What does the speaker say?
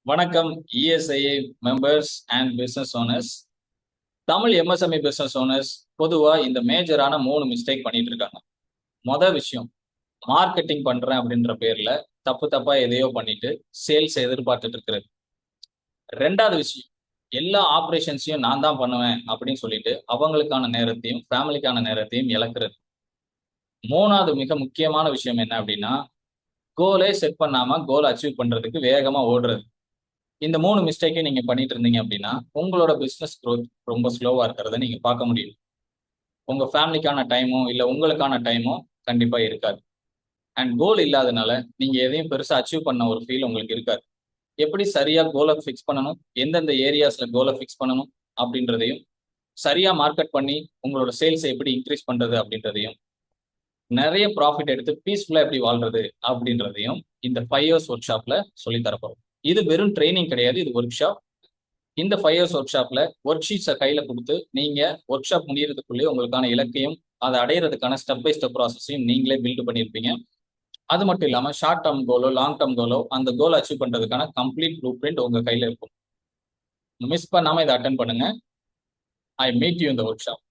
வணக்கம் ESIA members and business owners. Tamil MSME business owners பொதுவா இந்த மேஜரான 3 மிஸ்டேக் பண்ணிட்டு இருக்காங்க. மொதல் விஷயம், மார்க்கெட்டிங் பண்றேன் அப்படின்ற பேர்ல தப்பு தப்பா எதையோ பண்ணிட்டு சேல்ஸ் எதிர்பார்த்துட்டு இருக்கிறது. ரெண்டாவது விஷயம், எல்லா ஆப்ரேஷன்ஸையும் நான் தான் பண்ணுவேன் அப்படின்னு சொல்லிட்டு அவங்களுக்கான நேரத்தையும் ஃபேமிலிக்கான நேரத்தையும் இழக்கிறது. மூணாவது மிக முக்கியமான விஷயம் என்ன அப்படின்னா, கோலே செட் பண்ணாம கோல் அச்சீவ் பண்றதுக்கு வேகமா ஓடுறது. இந்த 3 மிஸ்டேக்கை நீங்க பண்ணிட்டு இருந்தீங்க அப்படின்னா, உங்களோட பிசினஸ் growth ரொம்ப ஸ்லோவா இருக்கிறத நீங்க பார்க்க முடியும். உங்க ஃபேமிலிக்கான டைமோ, இல்ல உங்களுக்கான டைமோ கண்டிப்பா இருக்காது. அண்ட் கோல் இல்லாதனால நீங்க எதையும் பெருசா அச்சீவ் பண்ண ஒரு ஃபீல் உங்களுக்கு இருக்காது. எப்படி சரியா கோலை ஃபிக்ஸ் பண்ணணும், எந்தெந்த ஏரியாஸ்ல கோலை ஃபிக்ஸ் பண்ணணும் அப்படின்றதையும், சரியா மார்க்கெட் பண்ணி உங்களோட சேல்ஸை எப்படி இன்க்ரீஸ் பண்றது அப்படின்றதையும், நிறைய ப்ராஃபிட் எடுத்து பீஸ்ஃபுல்லா எப்படி வாழ்றது அப்படின்றதையும் இந்த 5 இயர்ஸ் ஒர்க் ஷாப்ல சொல்லி தரப்போம். இது வெறும் ட்ரைனிங் கிடையாது, இது ஒர்க் ஷாப். இந்த 5 இயர்ஸ் ஒர்க் ஷாப்ல ஒர்க் ஷீட்ஸை கையில கொடுத்து நீங்க ஒர்க் ஷாப் முடியறதுக்குள்ளேயே உங்களுக்கான இலக்கையும் அதை அடையிறதுக்கான ஸ்டெப் பை ஸ்டெப் ப்ராசஸையும் நீங்களே பில்ட் பண்ணியிருப்பீங்க. அது மட்டும் இல்லாம ஷார்ட் டேர்ம் கோலோ லாங் டேர்ம் கோலோ அந்த கோல் அச்சீவ் பண்றதுக்கான கம்ப்ளீட் ப்ளூ பிரிண்ட் உங்க கையில இருக்கும். மிஸ் பண்ணாம இதை அட்டன் பண்ணுங்க. ஐ மீட் யூ இந்த ஒர்க் ஷாப்.